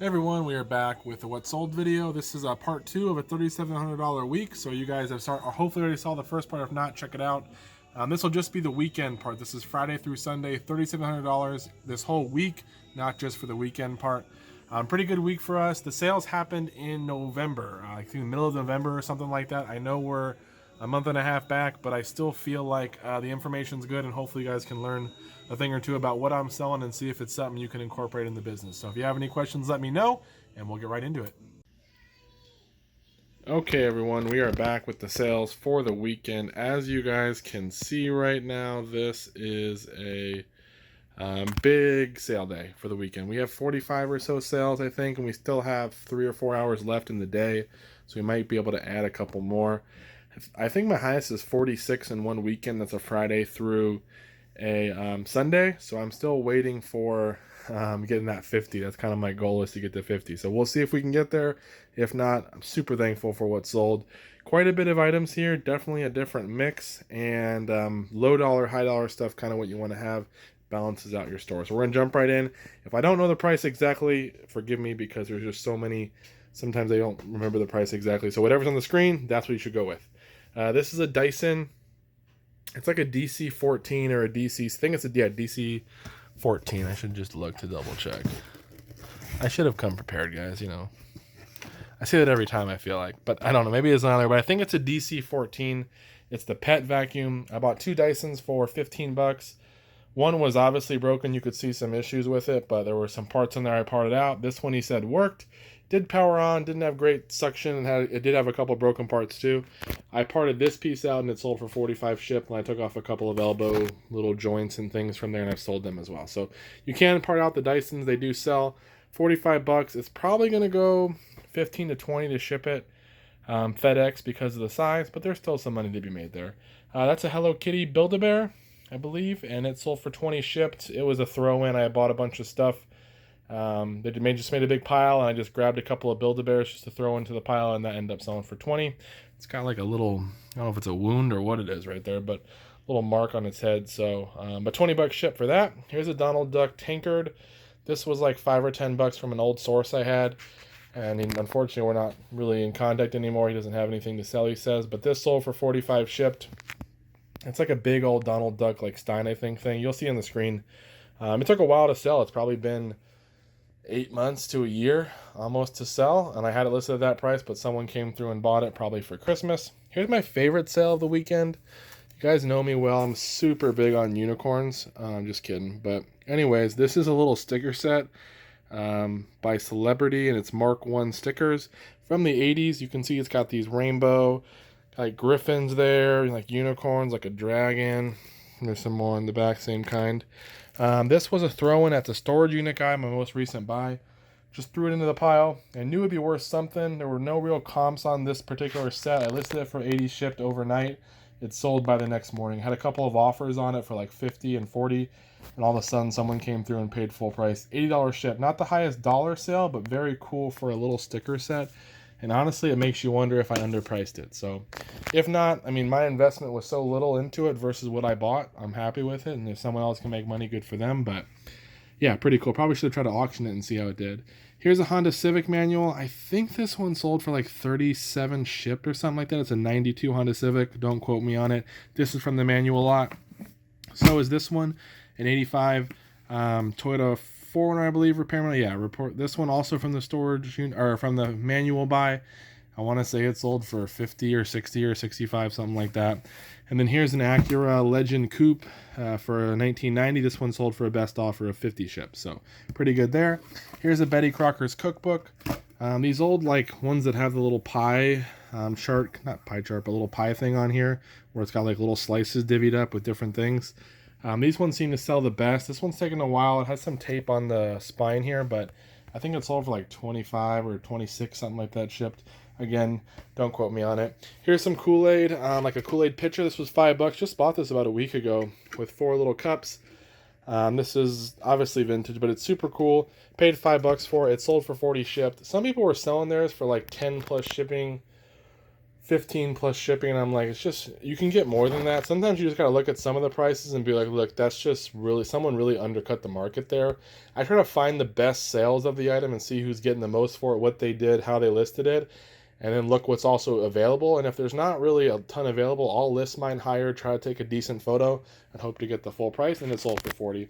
Hey everyone, we are back with the What Sold video. This is part 2 of a $3,700 week. So you guys have hopefully already saw the first part. If not, check it out. This will just be the weekend part. This is Friday through Sunday, $3,700 this whole week, not just for the weekend part. Pretty good week for us. The sales happened in November, I think the middle of November or something like that. I know we're a month and a half back, but I still feel like the information's good, and hopefully you guys can learn a thing or two about what I'm selling and see if it's something you can incorporate in the business. So if you have any questions, let me know, and we'll get right into it. Okay, everyone, we are back with the sales for the weekend. As you guys can see right now, this is a big sale day for the weekend. We have 45 or so sales, I think, and we still have 3 or 4 hours left in the day, so we might be able to add a couple more. I think my highest is 46 in one weekend. That's a Friday through a Sunday, so I'm still waiting for getting that 50. That's kind of my goal, is to get to 50. So we'll see if we can get there. If not, I'm super thankful for what's sold. Quite a bit of items here, definitely a different mix, and low dollar, high dollar stuff, kind of what you want to have, balances out your store. So we're gonna jump right in. If I don't know the price exactly, forgive me, because there's just so many. Sometimes I don't remember the price exactly. So whatever's on the screen, that's what you should go with. This is a Dyson. It's like a DC 14 or a DC. I think it's a DC 14. I should just look to double check. I should have come prepared, guys. I say that every time, I feel like, but I don't know. Maybe it's not there, but I think it's a DC 14. It's the pet vacuum. I bought two Dysons for 15 bucks. One was obviously broken. You could see some issues with it, but there were some parts in there I parted out. This one, he said, worked. Did power on, didn't have great suction, and it did have a couple broken parts too. I parted this piece out and it sold for 45 shipped, and I took off a couple of elbow little joints and things from there, and I've sold them as well. So you can part out the Dysons. They do sell 45 bucks. It's probably going to go 15 to 20 to ship it. FedEx, because of the size, but there's still some money to be made there. That's a Hello Kitty Build-A-Bear, I believe, and it sold for 20 shipped. It was a throw-in. I bought a bunch of stuff. They just made a big pile, and I just grabbed a couple of Build-A-Bears just to throw into the pile, and that ended up selling for 20. It's got like a little, I don't know if it's a wound or what it is right there, but a little mark on its head. So, but 20 bucks shipped for that. Here's a Donald Duck tankard. This was like 5 or 10 bucks from an old source I had. And unfortunately, we're not really in contact anymore. He doesn't have anything to sell, he says. But this sold for 45 shipped. It's like a big old Donald Duck, like Stein, I think, thing. You'll see on the screen. It took a while to sell. It's probably been 8 months to a year almost to sell. And I had it listed at that price, but someone came through and bought it probably for Christmas. Here's my favorite sale of the weekend. You guys know me well. I'm super big on unicorns. I'm just kidding. But anyways, this is a little sticker set by Celebrity, and it's Mark 1 stickers from the 80s. You can see it's got these rainbow like griffins there, like unicorns, like a dragon. There's some more in the back, same kind. This was a throw-in at the storage unit guy, my most recent buy. Just threw it into the pile. I knew it'd be worth something. There were no real comps on this particular set. I listed it for 80 shipped overnight. It sold by the next morning. Had a couple of offers on it for like 50 and 40, and all of a sudden someone came through and paid full price. $80 ship. Not the highest dollar sale, but very cool for a little sticker set. And honestly, it makes you wonder if I underpriced it. So if not, I mean, my investment was so little into it versus what I bought. I'm happy with it. And if someone else can make money, good for them. But yeah, pretty cool. Probably should have tried to auction it and see how it did. Here's a Honda Civic manual. I think this one sold for like 37 shipped or something like that. It's a 92 Honda Civic. Don't quote me on it. This is from the manual lot. So is this one, an 85 Toyota 4Runner, I believe, repairman. Yeah, report this one also from the storage unit, or from the manual buy. I want to say it sold for 50 or 60 or 65, something like that. And then here's an Acura Legend Coupe for 1990. This one sold for a best offer of 50 ships, so pretty good there. Here's a Betty Crocker's cookbook. These old like ones that have the little pie chart, not pie chart, but little pie thing on here, where it's got like little slices divvied up with different things. These ones seem to sell the best. This one's taking a while. It has some tape on the spine here, but I think it sold for like 25 or 26, something like that shipped. Again, don't quote me on it. Here's some Kool-Aid, like a Kool-Aid pitcher. This was $5. Just bought this about a week ago with 4 little cups. This is obviously vintage, but it's super cool. Paid $5 for it. It sold for 40 shipped. Some people were selling theirs for like 10 plus shipping 15 plus shipping, and I'm like, it's just, you can get more than that. Sometimes you just gotta look at some of the prices and be like, look, that's just really, someone really undercut the market there. I try to find the best sales of the item and see who's getting the most for it, what they did, how they listed it, and then look what's also available. And if there's not really a ton available, I'll list mine higher, try to take a decent photo, and hope to get the full price, and it's sold for 40.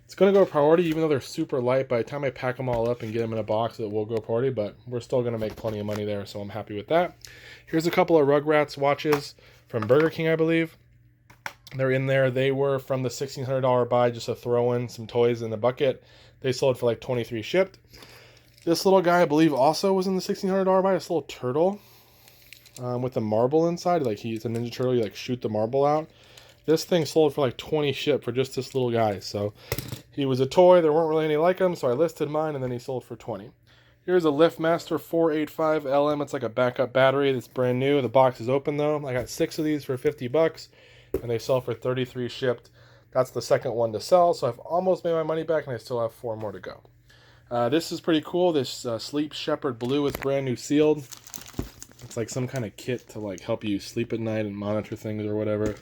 It's going to go priority, even though they're super light. By the time I pack them all up and get them in a box, it will go priority, but we're still going to make plenty of money there, so I'm happy with that. Here's a couple of Rugrats watches from Burger King, I believe. They're in there. They were from the $1,600 buy, just a throw in some toys in the bucket. They sold for like 23 shipped. This little guy, I believe, also was in the $1,600 buy. This little turtle with a marble inside. Like, he's a Ninja Turtle. You like shoot the marble out. This thing sold for like 20 shipped for just this little guy. So he was a toy. There weren't really any like him, so I listed mine, and then he sold for 20. Here's a LiftMaster 485 LM. It's like a backup battery. It's brand new. The box is open though. I got 6 of these for 50 bucks, and they sell for 33 shipped. That's the second one to sell, so I've almost made my money back, and I still have 4 more to go. This is pretty cool. This Sleep Shepherd Blue is brand new sealed. It's like some kind of kit to like help you sleep at night and monitor things or whatever.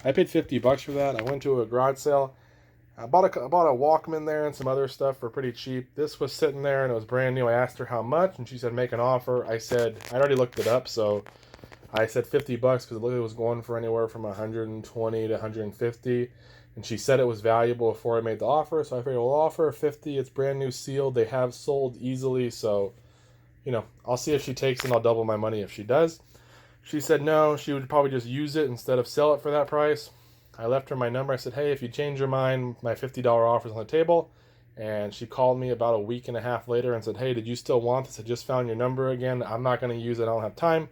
I paid 50 bucks for that. I went to a garage sale. I bought a Walkman there and some other stuff for pretty cheap. This was sitting there and it was brand new. I asked her how much, and she said make an offer. I said, I'd already looked it up, so I said 50 bucks because it was going for anywhere from 120 to 150. And she said it was valuable before I made the offer, so I figured, well, I'll offer her 50. It's brand new sealed. They have sold easily, so, you know, I'll see if she takes it, and I'll double my money if she does. She said no, she would probably just use it instead of sell it for that price. I left her my number. I said, hey, if you change your mind, my $50 offer is on the table. And she called me about a week and a half later and said, hey, did you still want this? I just found your number again. I'm not going to use it. I don't have time.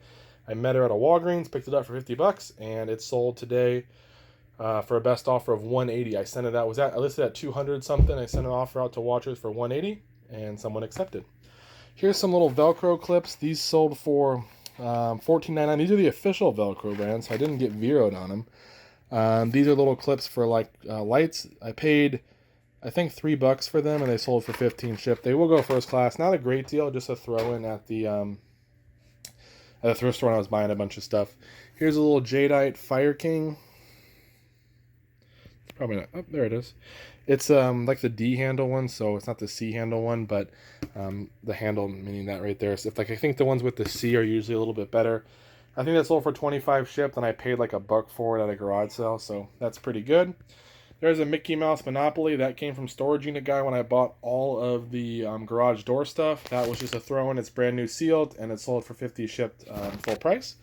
I met her at a Walgreens, picked it up for 50 bucks, and it sold today for a best offer of 180. I sent it out. I listed at 200 something. I sent an offer out to watchers for 180, and someone accepted. Here's some little Velcro clips. These sold for $14.99. These are the official Velcro brand, so I didn't get zeroed on them. These are little clips for like lights. I paid, I think, $3 for them, and they sold for 15 shipped. They will go first class. Not a great deal, just a throw in at the thrift store when I was buying a bunch of stuff. Here's a little Jadeite Fire King. Probably not. Oh, there it is. It's like the D handle one, so it's not the C handle one, but the handle meaning that right there. So if, like, I think the ones with the C are usually a little bit better. I think that sold for 25 shipped, and I paid like $1 for it at a garage sale, so that's pretty good. There's a Mickey Mouse Monopoly that came from Storage Unit Guy when I bought all of the garage door stuff. That was just a throw-in. It's brand new sealed, and it sold for 50 shipped full price.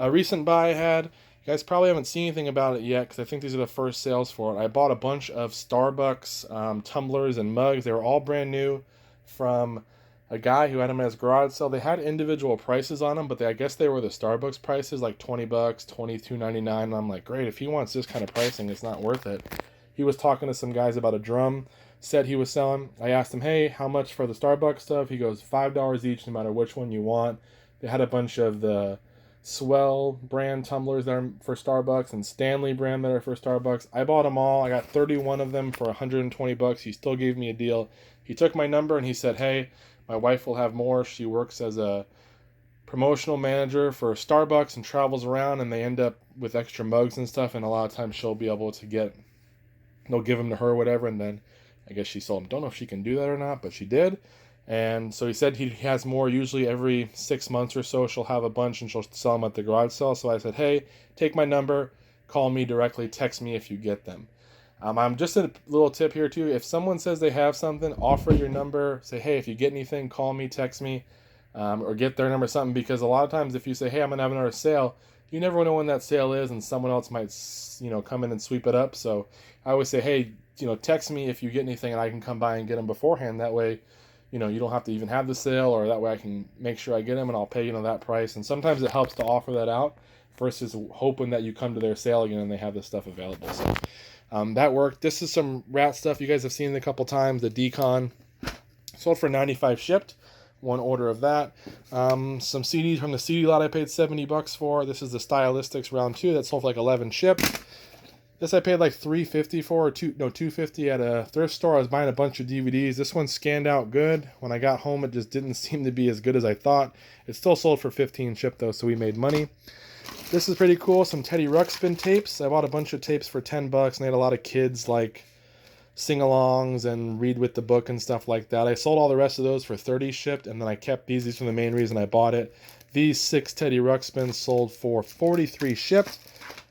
A recent buy I had. You guys probably haven't seen anything about it yet because I think these are the first sales for it. I bought a bunch of Starbucks tumblers and mugs. They were all brand new from a guy who had them at his garage sale. They had individual prices on them, but I guess they were the Starbucks prices, like $20, $22.99. And I'm like, great, if he wants this kind of pricing, it's not worth it. He was talking to some guys about a drum set he was selling. I asked him, hey, how much for the Starbucks stuff? He goes, $5 each, no matter which one you want. They had a bunch of the Swell brand tumblers that are for Starbucks and Stanley brand that are for Starbucks. I bought them all. I got 31 of them for $120. He still gave me a deal. He took my number and he said, hey, my wife will have more. She works as a promotional manager for Starbucks and travels around, and they end up with extra mugs and stuff, and a lot of times she'll be able to they'll give them to her or whatever, and then I guess she sold them. Don't know if she can do that or not, but she did. And so he said he has more. Usually every 6 months or so she'll have a bunch and she'll sell them at the garage sale. So I said, hey, take my number, call me directly, text me if you get them. I'm just a little tip here too. If someone says they have something, offer your number. Say, hey, if you get anything, call me, text me, or get their number or something. Because a lot of times if you say, hey, I'm going to have another sale, you never know when that sale is, and someone else might, come in and sweep it up. So I always say, hey, text me if you get anything and I can come by and get them beforehand. That way, you don't have to even have the sale, or that way I can make sure I get them and I'll pay, that price. And sometimes it helps to offer that out versus hoping that you come to their sale again and they have this stuff available. So that worked. This is some rat stuff. You guys have seen it a couple times. The Decon sold for 95 shipped. One order of that. Some CDs from the CD lot I paid $70 for. This is the Stylistics round 2 that sold for like 11 shipped. This I paid like $3.50 for, or $2.50 at a thrift store. I was buying a bunch of DVDs. This one scanned out good. When I got home, it just didn't seem to be as good as I thought. It still sold for 15 shipped though, so we made money. This is pretty cool. Some Teddy Ruxpin tapes. I bought a bunch of tapes for $10, and they had a lot of kids like sing-alongs and read with the book and stuff like that. I sold all the rest of those for 30 shipped, and then I kept these. These were the main reason I bought it. These 6 Teddy Ruxpins sold for 43 shipped,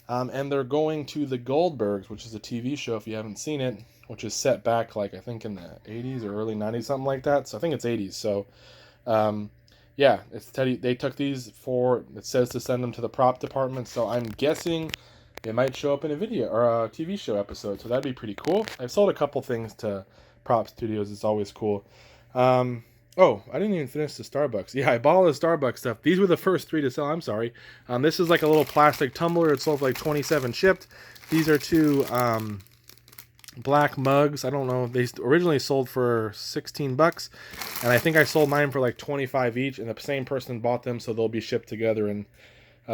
and they're going to the Goldbergs, which is a TV show if you haven't seen it, which is set back like I think in the 80s or early 90s, something like that. So I think it's 80s. So yeah, it's Teddy. They took these for, it says to send them to the prop department, so I'm guessing it might show up in a video or a TV show episode, so that'd be pretty cool. I've sold a couple things to prop studios. It's always cool. Oh, I didn't even finish the Starbucks. Yeah, I bought all the Starbucks stuff. These were the first 3 to sell. I'm sorry. This is like a little plastic tumbler. It sold for like 27 shipped. These are 2 black mugs. I don't know. They originally sold for $16, and I think I sold mine for like 25 each, and the same person bought them, so they'll be shipped together in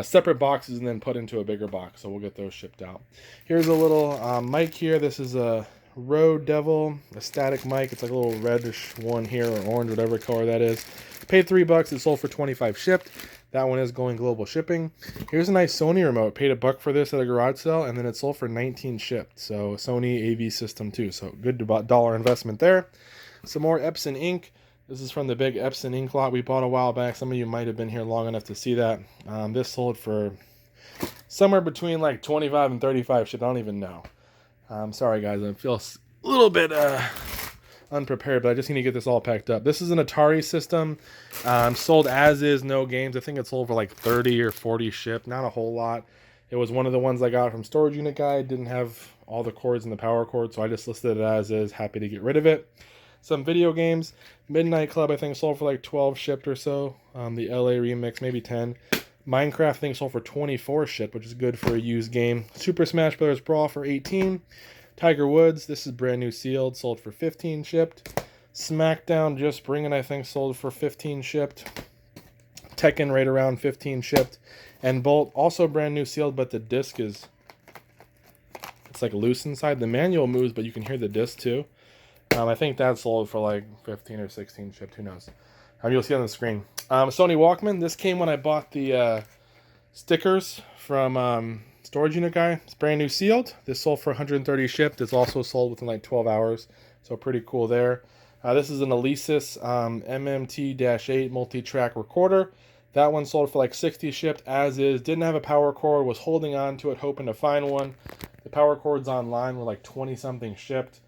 separate boxes and then put into a bigger box, so we'll get those shipped out. Here's a little mic here. This is a Rode Devil, a static mic. It's like a little reddish one here, or orange, whatever color that is. Paid $3. It sold for 25 shipped. That one is going global shipping. Here's a nice Sony remote. Paid $1 for this at a garage sale, and then it sold for 19 shipped. So Sony AV system too. So good dollar investment there. Some more Epson ink. This is from the big Epson ink lot we bought a while back. Some of you might have been here long enough to see that. This sold for somewhere between like 25 and 35 shipped. I don't even know. Sorry guys, I feel a little bit unprepared, but I just need to get this all packed up. This is an Atari system, sold as is, no games. I think it sold for like 30 or 40 shipped, not a whole lot. It was one of the ones I got from Storage Unit Guy. It didn't have all the cords and the power cord, so I just listed it as is. Happy to get rid of it. Some video games. Midnight Club, I think, sold for like 12 shipped or so. The LA Remix, maybe 10. Minecraft, I think, sold for 24 shipped, which is good for a used game. Super Smash Bros. Brawl for 18. Tiger Woods, this is brand new sealed, sold for 15 shipped. SmackDown, just bringing, I think, sold for 15 shipped. Tekken, right around 15 shipped. And Bolt, also brand new sealed, but the disc is, it's like loose inside. The manual moves, but you can hear the disc too. I think that sold for like 15 or 16 shipped. Who knows? You'll see on the screen. Sony Walkman. This came when I bought the stickers from Storage Unit Guy. It's brand new sealed. This sold for 130 shipped. It's also sold within like 12 hours. So pretty cool there. This is an Alesis MMT-8 multi-track recorder. That one sold for like 60 shipped as is. Didn't have a power cord. Was holding on to it, hoping to find one. The power cords online were like 20 something shipped.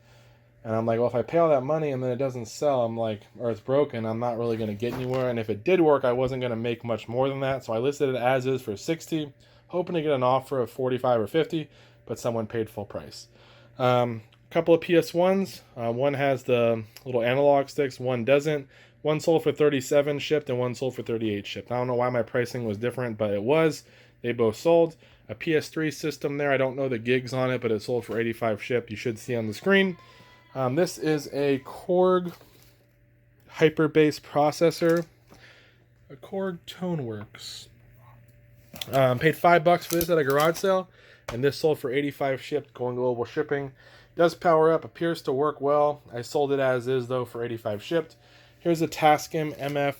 And I'm like, well, if I pay all that money and then it doesn't sell, I'm like, or it's broken, I'm not really going to get anywhere. And if it did work, I wasn't going to make much more than that. So I listed it as is for 60, hoping to get an offer of 45 or 50, but someone paid full price. Couple of PS1s. One has the little analog sticks, one doesn't. One sold for 37 shipped and one sold for 38 shipped. I don't know why my pricing was different, but it was. They both sold. A PS3 system there. I don't know the gigs on it, but it sold for 85 shipped. You should see on the screen. This is a Korg Hyperbase processor, a Korg ToneWorks. Paid $5 for this at a garage sale, and this sold for 85 shipped, going global shipping. Does power up, appears to work well. I sold it as is though for 85 shipped. Here's a Tascam MF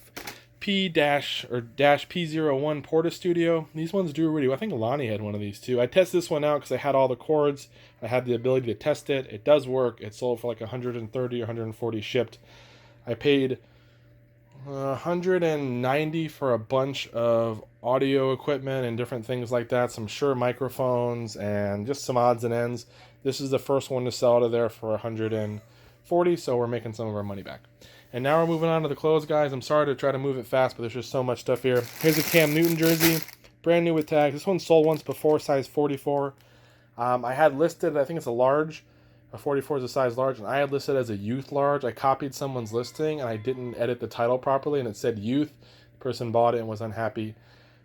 P-P01 Porta Studio. These ones do really well. I think Lonnie had one of these too. I tested this one out because I had all the cords. I had the ability to test it. It does work. It sold for like 130 or 140 shipped. I paid 190 for a bunch of audio equipment and different things like that. Some Shure microphones and just some odds and ends. This is the first one to sell out of there for 140, so we're making some of our money back. And now we're moving on to the clothes, guys. I'm sorry to try to move it fast, but there's just so much stuff here. Here's a Cam Newton jersey, brand new with tags. This one sold once before, size 44. I had listed, I think it's a large. A 44 is a size large, and I had listed as a youth large. I copied someone's listing, and I didn't edit the title properly, and it said youth. The person bought it and was unhappy.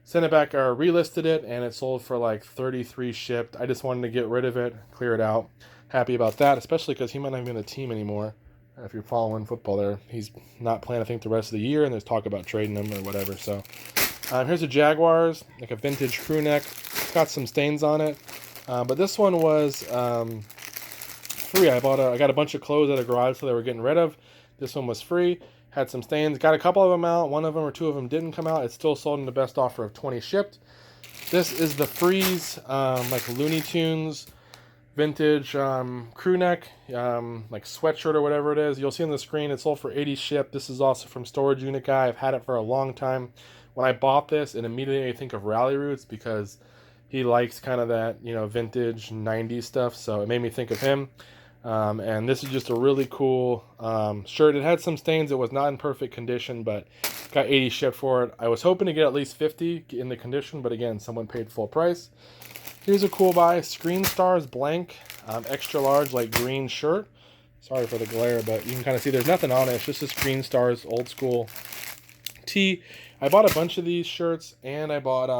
Sent it back, or relisted it, and it sold for like 33 shipped. I just wanted to get rid of it, clear it out. Happy about that, especially because he might not be in the team anymore. If you're following football there, he's not playing, I think, the rest of the year, and there's talk about trading him or whatever. So here's a Jaguars, like a vintage crew neck. It's got some stains on it. But this one was free. I got a bunch of clothes at a garage, so they were getting rid of. This one was free. Had some stains. Got a couple of them out. One of them or two of them didn't come out. It's still sold in the best offer of 20 shipped. This is the Freeze, like Looney Tunes vintage crew neck, like sweatshirt or whatever it is. You'll see on the screen it's sold for 80 shipped. This is also from Storage Unit Guy. I've had it for a long time. When I bought this, it immediately made me think of Rally Roots because he likes kind of that, you know, vintage 90s stuff. So it made me think of him. And this is just a really cool shirt. It had some stains. It was not in perfect condition, but got 80 shipped for it. I was hoping to get at least 50 in the condition, but again, someone paid full price. Here's a cool buy. Screen Stars blank, extra large, like green shirt. Sorry for the glare, but you can kind of see there's nothing on it. It's just a Screen Stars old school tee. I bought a bunch of these shirts, and I bought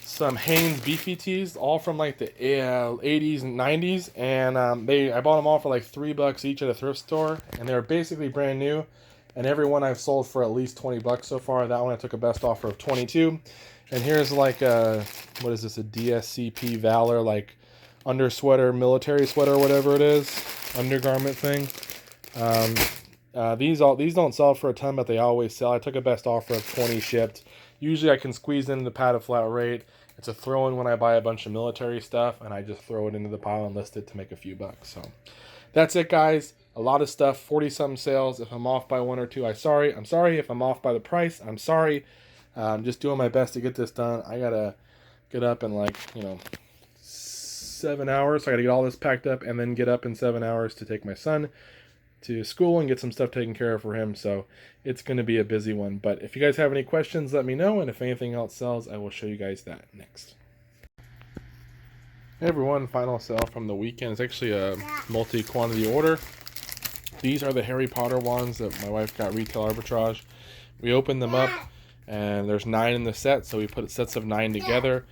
some Hanes beefy tees, all from like the 80s and 90s, and I bought them all for like $3 each at a thrift store, and they were basically brand new. And every one I've sold for at least $20 so far. That one I took a best offer of 22. And here's like a, what is this, a DSCP Valor, like under sweater, military sweater, whatever it is, undergarment thing. These don't sell for a ton, but they always sell. I took a best offer of 20 shipped. Usually I can squeeze in the pad of flat rate. It's a throw-in when I buy a bunch of military stuff, and I just throw it into the pile and list it to make a few bucks. So that's it, guys. A lot of stuff, 40-something sales. If I'm off by one or two, I'm sorry. If I'm off by the price, I'm sorry. I'm just doing my best to get this done. I gotta get up in like, 7 hours. So I gotta get all this packed up and then get up in 7 hours to take my son to school and get some stuff taken care of for him. So it's going to be a busy one. But if you guys have any questions, let me know. And if anything else sells, I will show you guys that next. Hey everyone, final sale from the weekend. It's actually a multi-quantity order. These are the Harry Potter wands that my wife got retail arbitrage. We opened them up and there's 9 in the set, so we put sets of 9 together.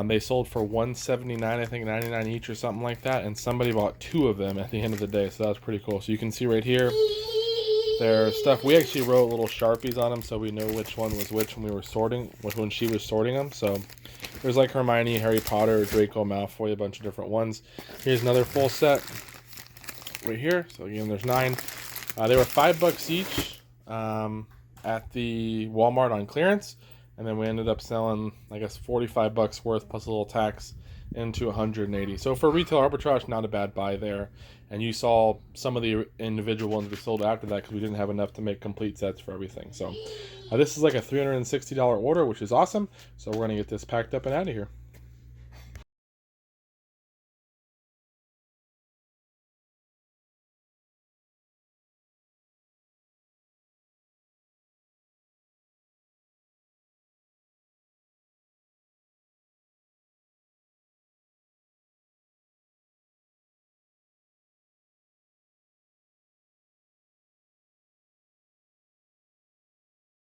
They sold for $179, I think 99 each or something like that, and somebody bought 2 of them at the end of the day, so that was pretty cool. So you can see right here their stuff. We actually wrote little Sharpies on them so we know which one was which when we were sorting, when she was sorting them. So there's like Hermione, Harry Potter, Draco Malfoy, a bunch of different ones. Here's another full set right here. So again, there's 9. They were $5 each at the Walmart on clearance. And then we ended up selling, I guess, $45 worth plus a little tax into $180. So for retail arbitrage, not a bad buy there. And you saw some of the individual ones we sold after that because we didn't have enough to make complete sets for everything. So this is like a $360 order, which is awesome. So we're going to get this packed up and out of here.